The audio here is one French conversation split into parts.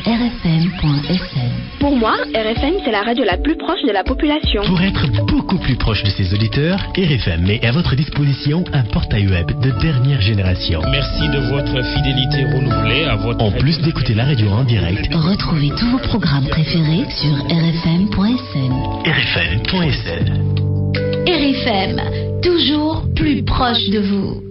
rfm.sn. Pour moi, RFM, c'est la radio la plus proche de la population. Pour être beaucoup plus proche de ses auditeurs, RFM met à votre disposition un portail web de dernière génération. Merci de votre fidélité renouvelée à votre... En plus d'écouter la radio en direct, retrouvez tous vos programmes préférés sur rfm.sn. rfm.sn. RFM, toujours plus proche de vous.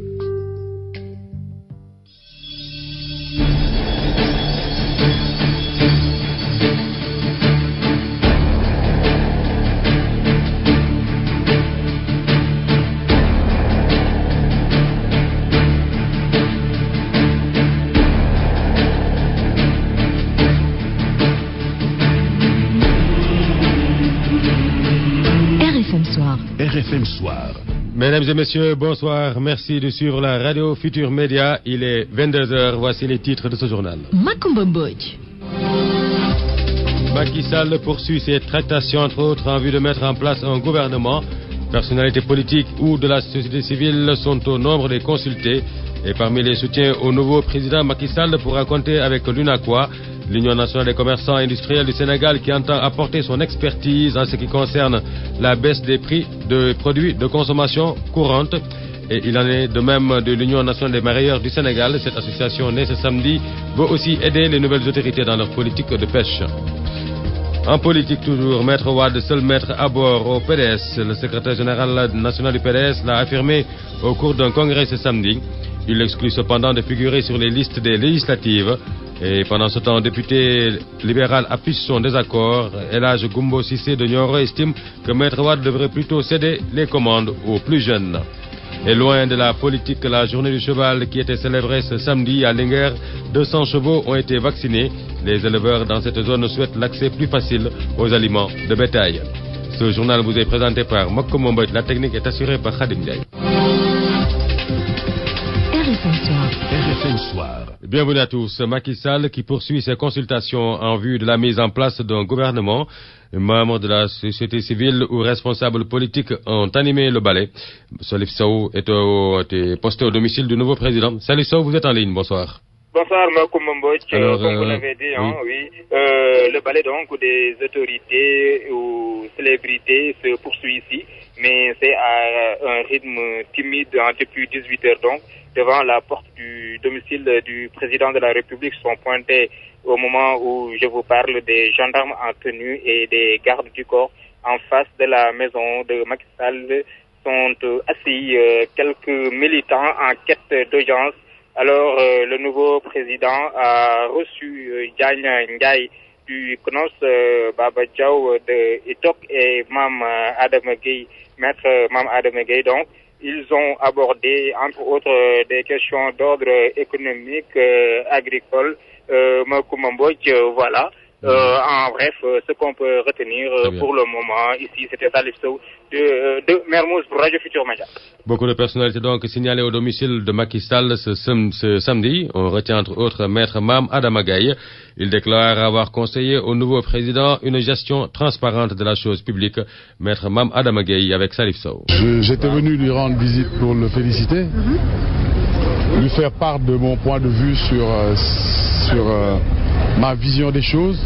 RFM Soir. Mesdames et messieurs, bonsoir. Merci de suivre la radio Futur Média. Il est 22h. Voici les titres de ce journal. Makumba Mbodj. Macky Sall poursuit ses tractations, entre autres, en vue de mettre en place un gouvernement. Personnalités politiques ou de la société civile sont au nombre des consultés. Et parmi les soutiens au nouveau président, Macky Sall pourra compter avec l'UNACOIS, l'Union nationale des commerçants industriels du Sénégal, qui entend apporter son expertise en ce qui concerne la baisse des prix de produits de consommation courante. Et il en est de même de l'Union nationale des mareyeurs du Sénégal. Cette association née ce samedi veut aussi aider les nouvelles autorités dans leur politique de pêche. En politique toujours, Maître Wade, seul maître à bord au PDS. Le secrétaire général national du PDS l'a affirmé au cours d'un congrès ce samedi. Il exclut cependant de figurer sur les listes des législatives. Et pendant ce temps, le député libéral affiche son désaccord. Elhadj Goumbo Cissé de Nioro estime que Maître Wade devrait plutôt céder les commandes aux plus jeunes. Et loin de la politique, la journée du cheval qui était célébrée ce samedi à Linguère, 200 chevaux ont été vaccinés. Les éleveurs dans cette zone souhaitent l'accès plus facile aux aliments de bétail. Ce journal vous est présenté par Makumba Mbodj. La technique est assurée par Khadim Ndiaye. RFM Soir. Bienvenue à tous. Macky Sall qui poursuit ses consultations en vue de la mise en place d'un gouvernement. Membres de la société civile ou responsables politiques ont animé le ballet. Salif Sow était posté au domicile du nouveau président. Salif Sow, vous êtes en ligne. Bonsoir. Bonsoir, Makumba Mbodj. Comme vous l'avez dit, oui. Le ballet donc des autorités ou célébrités se poursuit ici, mais c'est à un rythme timide depuis 18h donc. Devant la porte du domicile du président de la République sont pointés au moment où je vous parle des gendarmes en tenue et des gardes du corps en face de la maison de Macky Sall. Sont assis quelques militants en quête d'audience. Alors le nouveau président a reçu Diagne Ndiaye du CNOS, Baba Diaw de Itok et Mam Adama Gueye, maître Mam Adama Gueye donc. Ils ont abordé, entre autres, des questions d'ordre économique, agricole, Makumba Mbodj, voilà. En bref, ce qu'on peut retenir pour le moment ici, c'était Salif Sow de Mermoz pour Radio Futur Média. Beaucoup de personnalités donc signalées au domicile de Macky Sall ce samedi. On retient entre autres Maître Mam Adama Gueye. Il déclare avoir conseillé au nouveau président une gestion transparente de la chose publique. Maître Mam Adama Gueye avec Salif Sow. J'étais venu lui rendre visite pour le féliciter, lui faire part de mon point de vue sur ma vision des choses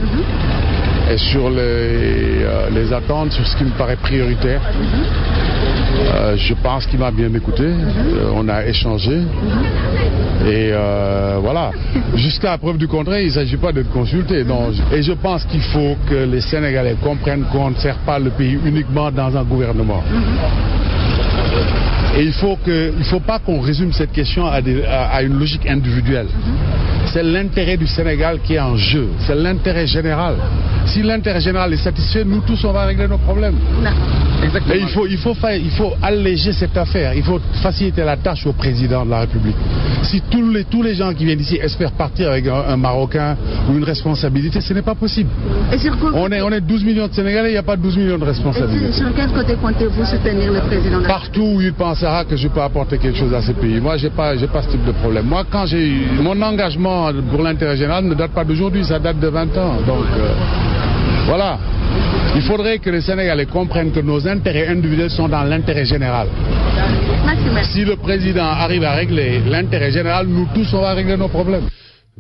et sur les attentes, sur ce qui me paraît prioritaire. Je pense qu'il m'a bien écouté, on a échangé et voilà. Jusqu'à preuve du contraire, il ne s'agit pas d'être consulté. Non. Et je pense qu'il faut que les Sénégalais comprennent qu'on ne sert pas le pays uniquement dans un gouvernement. Et il ne faut pas qu'on résume cette question à une logique individuelle. C'est l'intérêt du Sénégal qui est en jeu. C'est l'intérêt général. Si l'intérêt général est satisfait, nous tous, on va régler nos problèmes. Exactement. Et il faut alléger cette affaire. Il faut faciliter la tâche au président de la République. Si tous les gens qui viennent ici espèrent partir avec un Marocain ou une responsabilité, ce n'est pas possible. Et on est 12 millions de Sénégalais, il n'y a pas 12 millions de responsabilités. Et sur quel côté comptez-vous soutenir le président? Partout où il pensera que je peux apporter quelque chose à ce pays. Moi, j'ai pas ce type de problème. Moi, quand mon engagement pour l'intérêt général ne date pas d'aujourd'hui, ça date de 20 ans. Donc, voilà. Il faudrait que les Sénégalais comprennent que nos intérêts individuels sont dans l'intérêt général. Merci. Si le président arrive à régler l'intérêt général, nous tous, on va régler nos problèmes.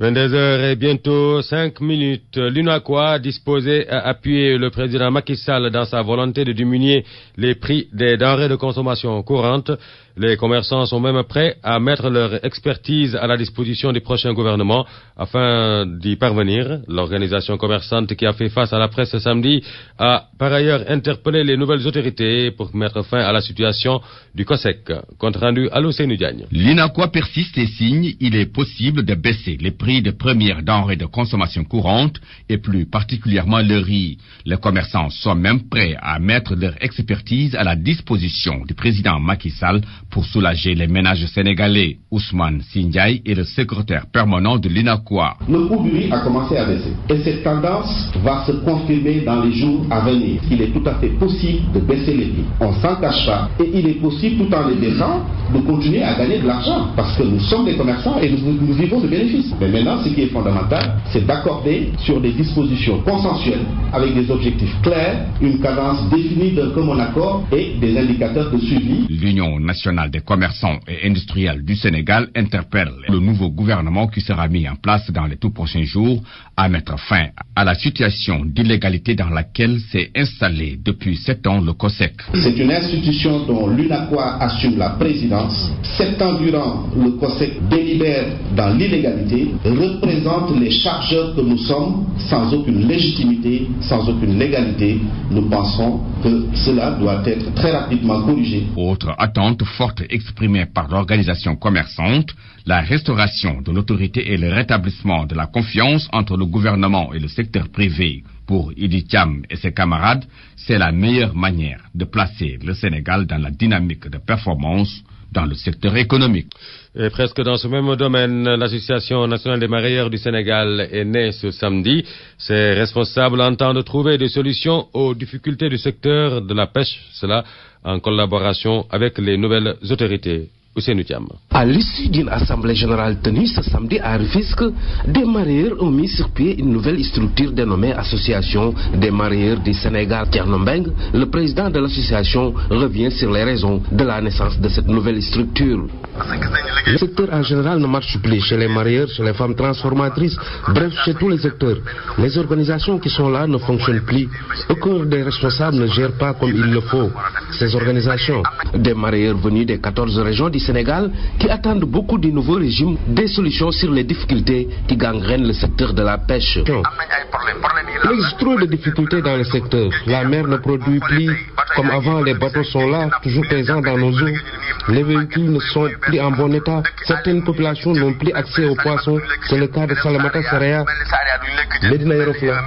22h et bientôt 5 minutes. L'UNACOIS disposé à appuyer le président Macky Sall dans sa volonté de diminuer les prix des denrées de consommation courantes. Les commerçants sont même prêts à mettre leur expertise à la disposition du prochain gouvernement afin d'y parvenir. L'organisation commerçante qui a fait face à la presse samedi a par ailleurs interpellé les nouvelles autorités pour mettre fin à la situation du COSEC. Compte rendu à l'Océanu Diagne. L'UNACOIS persiste et signe, il est possible de baisser les prix de premières denrées de consommation courante et plus particulièrement le riz. Les commerçants sont même prêts à mettre leur expertise à la disposition du président Macky Sall pour soulager les ménages sénégalais. Ousmane Sindiaye est le secrétaire permanent de l'UNACOIS. Le coût du riz a commencé à baisser et cette tendance va se confirmer dans les jours à venir. Il est tout à fait possible de baisser les prix. On s'en cache pas et il est possible tout en les baissant de continuer à gagner de l'argent parce que nous sommes des commerçants et nous vivons de bénéfices. Mais maintenant, ce qui est fondamental, c'est d'accorder sur des dispositions consensuelles avec des objectifs clairs, une cadence définie d'un commun accord et des indicateurs de suivi. L'Union nationale des commerçants et industriels du Sénégal interpelle le nouveau gouvernement qui sera mis en place dans les tout prochains jours à mettre fin à la situation d'illégalité dans laquelle s'est installé depuis 7 ans le COSEC. C'est une institution dont l'UNACOIS assume la présidence. 7 ans durant, le COSEC délibère dans l'illégalité, représente les chargeurs que nous sommes sans aucune légitimité, sans aucune légalité. Nous pensons que cela doit être très rapidement corrigé. Autre attente forte exprimée par l'organisation commerçante, la restauration de l'autorité et le rétablissement de la confiance entre le gouvernement et le secteur privé. Pour Idi Thiam et ses camarades, c'est la meilleure manière de placer le Sénégal dans la dynamique de performance dans le secteur économique. Et presque dans ce même domaine, l'Association nationale des mareyeurs du Sénégal est née ce samedi. Ses responsables entendent trouver des solutions aux difficultés du secteur de la pêche, cela en collaboration avec les nouvelles autorités. À l'issue d'une assemblée générale tenue ce samedi à Rufisque, des mareyeurs ont mis sur pied une nouvelle structure dénommée Association des mareyeurs du Sénégal. Thierno Mbeng, le président de l'association, revient sur les raisons de la naissance de cette nouvelle structure. Le secteur en général ne marche plus chez les mareyeurs, chez les femmes transformatrices, bref, chez tous les secteurs. Les organisations qui sont là ne fonctionnent plus. Aucun des responsables ne gère pas comme il le faut ces organisations. Des mareyeurs venus des 14 régions du Sénégal qui attendent beaucoup du nouveau régime des solutions sur les difficultés qui gangrènent le secteur de la pêche. Il existe trop de difficultés dans le secteur. La mer ne produit plus comme avant, les bateaux sont là, toujours présents dans nos eaux. Les véhicules ne sont plus en bon état. Certaines populations n'ont plus accès aux poissons. C'est le cas de Salamata Saraya, Medina Yorofla.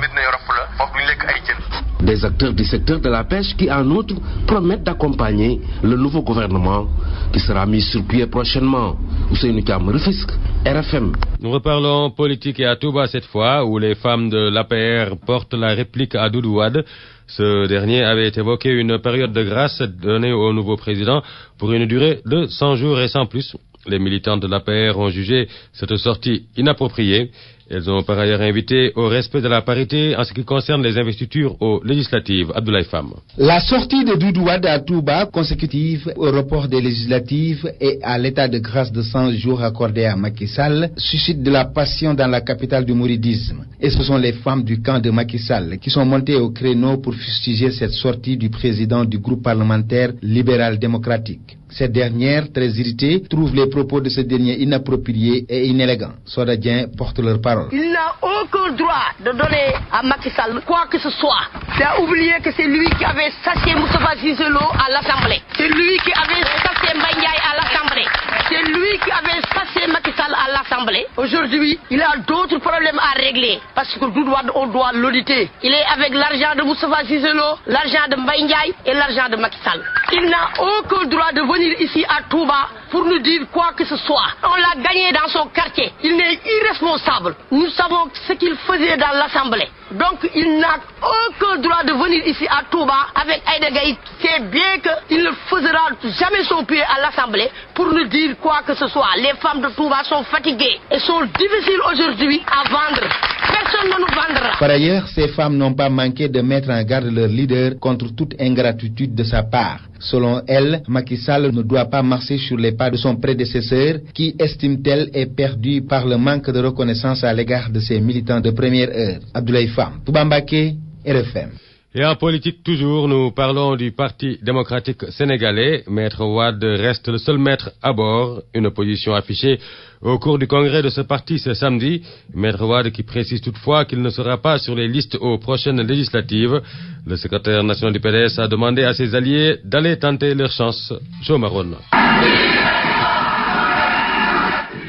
Des acteurs du secteur de la pêche qui en outre promettent d'accompagner le nouveau gouvernement qui sera mis sur pied prochainement. Ousseynou Thiam, Rufisque, RFM. Nous reparlons politique et à Touba cette fois, où les femmes de l'APR portent la réplique à Doudou Wade. Ce dernier avait évoqué une période de grâce donnée au nouveau président pour une durée de 100 jours et sans plus. Les militants de l'APR ont jugé cette sortie inappropriée. Elles ont par ailleurs invité au respect de la parité en ce qui concerne les investitures aux législatives. Abdoulaye Fam. La sortie de Doudou Wade à Touba, consécutive au report des législatives et à l'état de grâce de 100 jours accordé à Macky Sall, suscite de la passion dans la capitale du mouridisme. Et ce sont les femmes du camp de Macky Sall qui sont montées au créneau pour fustiger cette sortie du président du groupe parlementaire libéral-démocratique. Ces dernières, très irritées, trouvent les propos de ce dernier inappropriés et inélégants. Soda Dieng porte leur parole. Il n'a aucun droit de donner à Macky Sall quoi que ce soit. Tu as oublié que c'est lui qui avait sassé Moustapha Cissé Lo à l'Assemblée. C'est lui qui avait sassé Mbaye Ndiaye à l'Assemblée. C'est lui qui avait sassé Macky Sall à l'Assemblée. Aujourd'hui, il a d'autres problèmes à régler. Parce que Doudou Wade, on doit l'auditer. Il est avec l'argent de Moustapha Cissé Lo, l'argent de Mbaye Ndiaye et l'argent de Macky Sall. Il n'a aucun droit de venir ici à Touba pour nous dire quoi que ce soit. On l'a gagné dans son quartier. Il est irresponsable. Nous savons ce qu'il faisait dans l'Assemblée. Donc il n'a aucun droit de venir ici à Touba avec Aïda Gaït. C'est bien qu'il ne faisera jamais son pied à l'Assemblée pour nous dire quoi que ce soit. Les femmes de Touba sont fatiguées et sont difficiles aujourd'hui à vendre. Personne ne nous vendra. Par ailleurs, ces femmes n'ont pas manqué de mettre en garde leur leader contre toute ingratitude de sa part. Selon elles, Macky Sall ne doit pas marcher sur les pas de son prédécesseur qui, estime-t-elle, est perdu par le manque de reconnaissance à l'égard de ses militants de première heure. Abdoulaye Fam, Touba Mbacké, RFM. Et en politique toujours, nous parlons du Parti démocratique sénégalais. Maître Wade reste le seul maître à bord. Une position affichée au cours du congrès de ce parti ce samedi. Maître Wade qui précise toutefois qu'il ne sera pas sur les listes aux prochaines législatives. Le secrétaire national du PDS a demandé à ses alliés d'aller tenter leur chance. Joe Maron.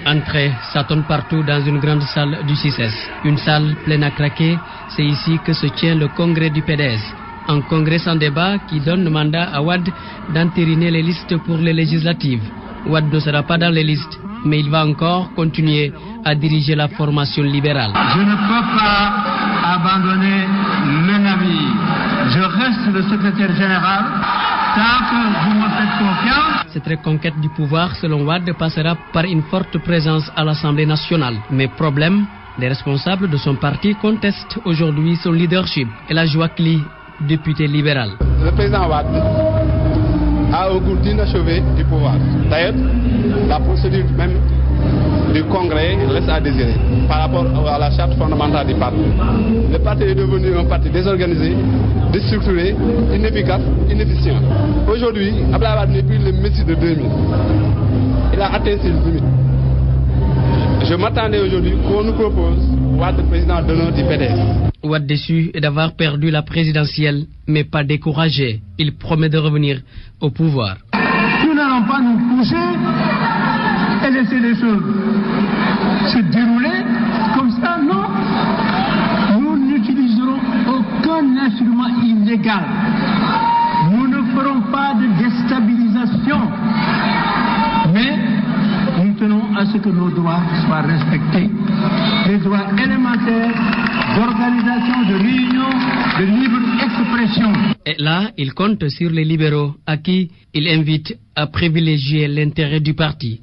Entrée, ça tourne partout dans une grande salle du 6S. Une salle pleine à craquer, c'est ici que se tient le congrès du PDS. Un congrès sans débat qui donne le mandat à Wade d'entériner les listes pour les législatives. Wade ne sera pas dans les listes, mais il va encore continuer à diriger la formation libérale. Je ne peux pas abandonner le navire. Je reste le secrétaire général. Tant que vous me faites confiance. Cette reconquête du pouvoir, selon Wade, passera par une forte présence à l'Assemblée nationale. Mais problème, les responsables de son parti contestent aujourd'hui son leadership. El Hadji Wakli, député libéral. Le président Wade a un goût inachevé du pouvoir. D'ailleurs, la procédure même du Congrès laisse à désirer par rapport à la charte fondamentale du parti. Le parti est devenu un parti désorganisé, déstructuré, inefficace, inefficient. Aujourd'hui, Abdoulaye Wade n'est plus le Messie de 2000. Il a atteint ses limites. Je m'attendais aujourd'hui qu'on nous propose Wade président d'honneur du PDS. Wade déçu d'avoir perdu la présidentielle, mais pas découragé. Il promet de revenir au pouvoir. Nous n'allons pas nous coucher et laisser les choses se dérouler comme ça, non. Nous n'utiliserons aucun instrument illégal. Nous ne ferons pas de déstabilisation. Mais nous tenons à ce que nos droits soient respectés. Les droits élémentaires d'organisation, de réunion, de libre expression. Et là, il compte sur les libéraux à qui il invite à privilégier l'intérêt du parti.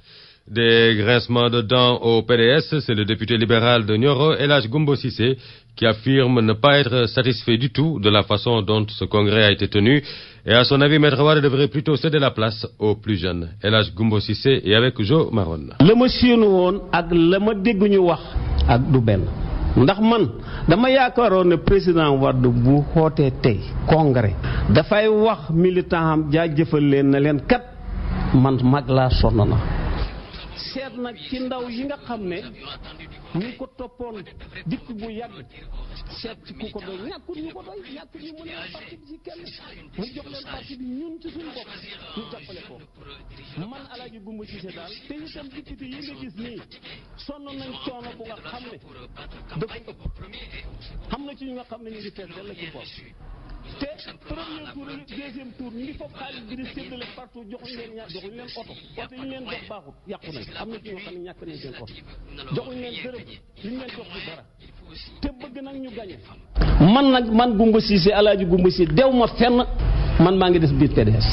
Des grincements de dents au PDS, c'est le député libéral de Nioro, El Hadji Goumbo Cissé, qui affirme ne pas être satisfait du tout de la façon dont ce congrès a été tenu. Et à son avis, Maître Wade devrait plutôt céder la place aux plus jeunes. El Hadji Goumbo Cissé et avec Joe Maron. Le monsieur woon ak la ma dégg ñu wax ak du benn ndax man dama yaakaaroon ne président Wade bu xootee tey congrès dafay wax militant am jaajëfal leen na leen kat man mag laa sonn na seet nag ci ndaw yi nga xam ne ñu ko toppoon dikk bu yàgg seet ci ku ko doy ñàkkul ñu ko doy ñàkkul ñu mën a parti bi ci kenn mu jox leen parti bi ñun ci suñu bopp ñu jàppale ko man El Hadji Goumbo Cissé daal te itam député yi nga gis nii sonn nañ coono bu nga xam ne dafa ëpp xam na ci ñu nga xam ne ñu ngi fees dell ci bopp te premier tour deuxième tour ñu ngi foofu xaalis bi di séddale partout joxuñ leen oto yi ñu leen jox baaxut yàqu nañ am na ci ñoo xam ne ñàkk nañ seen oto joxuñ leen dërëm li ñu leen jox du dara te bëgg nag ñu gañe man Goumbo Cissé El Hadji Goumbo Cissé dew ma fenn man maa ngi des biir PDS.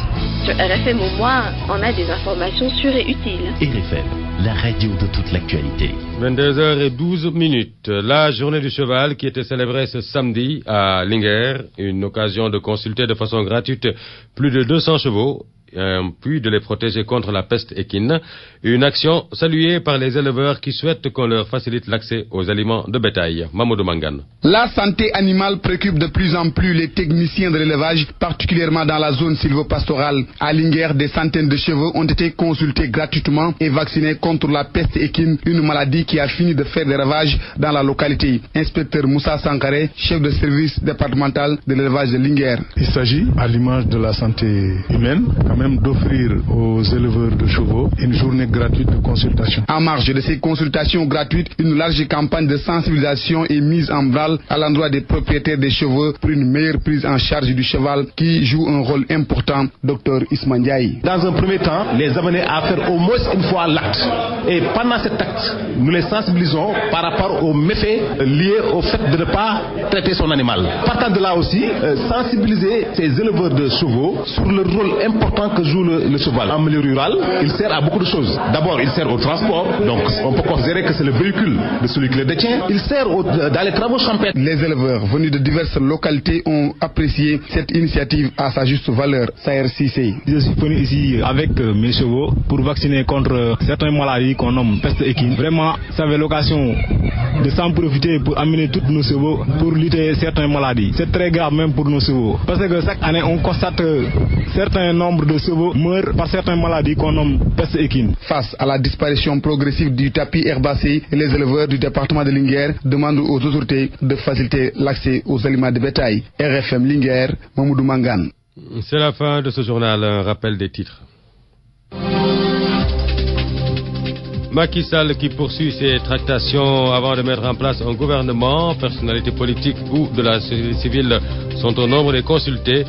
Sur RFM au moins, on a des informations sûres et utiles. RFM, la radio de toute l'actualité. 22h12. La journée du cheval qui était célébrée ce samedi à Linguère, une occasion de consulter de façon gratuite plus de 200 chevaux, puis de les protéger contre la peste équine. Une action saluée par les éleveurs qui souhaitent qu'on leur facilite l'accès aux aliments de bétail. Mamadou Mangane. La santé animale préoccupe de plus en plus les techniciens de l'élevage, particulièrement dans la zone sylvopastorale. À Linguère, des centaines de chevaux ont été consultés gratuitement et vaccinés contre la peste équine, une maladie qui a fini de faire des ravages dans la localité. Inspecteur Moussa Sankaré, chef de service départemental de l'élevage de Linguère. Il s'agit, à l'image de la santé humaine, même d'offrir aux éleveurs de chevaux une journée gratuite de consultation. En marge de ces consultations gratuites, une large campagne de sensibilisation est mise en branle à l'endroit des propriétaires des chevaux pour une meilleure prise en charge du cheval qui joue un rôle important. Dr Isman Ndiaye. Dans un premier temps, les amener à faire au moins une fois l'acte. Et pendant cet acte, nous les sensibilisons par rapport aux méfaits liés au fait de ne pas traiter son animal. Partant de là aussi, sensibiliser ces éleveurs de chevaux sur le rôle important l'importance que joue le cheval en milieu rural, il sert à beaucoup de choses. D'abord, il sert au transport, donc on peut considérer que c'est le véhicule de celui qui le détient. Il sert dans les travaux champêtres. Les éleveurs venus de diverses localités ont apprécié cette initiative à sa juste valeur. Saher Cissé. Je suis venu ici avec mes chevaux pour vacciner contre certaines maladies qu'on nomme peste équine. Vraiment, ça avait l'occasion de s'en profiter pour amener tous nos chevaux pour lutter certaines maladies. C'est très grave même pour nos chevaux. Parce que chaque année, on constate que certains nombres de chevaux meurent par certaines maladies qu'on nomme peste équine. Face à la disparition progressive du tapis herbacé, les éleveurs du département de Linguère demandent aux autorités de faciliter l'accès aux aliments de bétail. RFM Linguère, Mamoudou Mangane. C'est la fin de ce journal. Un rappel des titres. Macky Sall qui poursuit ses tractations avant de mettre en place un gouvernement. Personnalités politiques ou de la société civile sont au nombre des consultés.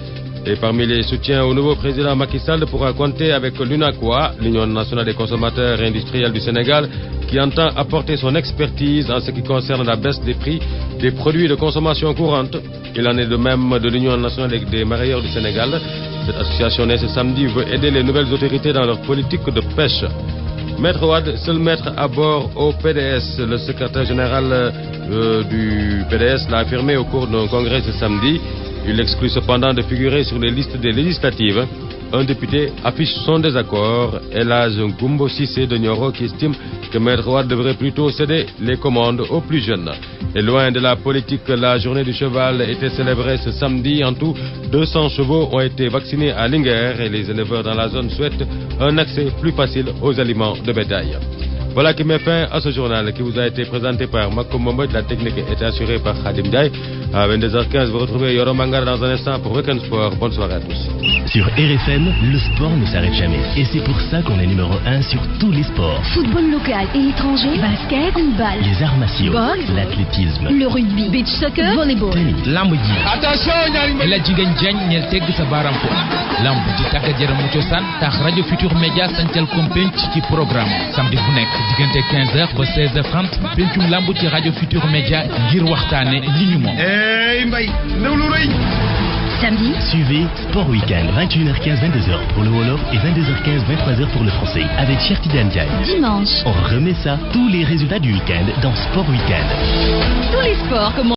Et parmi les soutiens au nouveau président Macky Sall pourra compter avec l'UNACOIS, l'Union nationale des consommateurs et industriels du Sénégal, qui entend apporter son expertise en ce qui concerne la baisse des prix des produits de consommation courante. Il en est de même de l'Union nationale des mareyeurs du Sénégal. Cette association née ce samedi veut aider les nouvelles autorités dans leur politique de pêche. Maître Wade, seul maître à bord au PDS. Le secrétaire général du PDS l'a affirmé au cours d'un congrès ce samedi. Il exclut cependant de figurer sur les listes des législatives. Un député affiche son désaccord. Elhadj Goumbo Cissé de Nioro qui estime que Maître Wade devrait plutôt céder les commandes aux plus jeunes. Et loin de la politique, la journée du cheval était célébrée ce samedi. En tout, 200 chevaux ont été vaccinés à Linguère et les éleveurs dans la zone souhaitent un accès plus facile aux aliments de bétail. Voilà qui met fin à ce journal qui vous a été présenté par Makom Mohamed. La technique est assurée par Khadim Ndiaye. À 22h15, vous retrouvez Yoro Mangara dans un instant pour Weekend Sport. Bonne soirée à tous. Sur RFM, le sport ne s'arrête jamais. Et c'est pour ça qu'on est numéro 1 sur tous les sports. Football local et étranger, basket, handball, les arts martiaux, boxe, l'athlétisme, le rugby, beach soccer, volleyball, tennis, lamb ji. Attention, la jigéen jañ ñel tegg sa baram ko. Lamb ji tàggat yaramu cosaan tax Radio Futur Média santal kompenc ci programme. Samedi bu nekk diggante 15h ba 16h30 pencum lamb ci Radio Futur Média ngir waxtaane li ñu moom. Mbay, ndaw lu rëy. Samedi, suivez Sport Weekend, 21h15, 22h pour le Wolof et 22h15, 23h pour le français, avec Cheikh Tidiane Ndiaye. Dimanche, on remet ça, tous les résultats du week-end dans Sport Weekend. Tous les sports, comment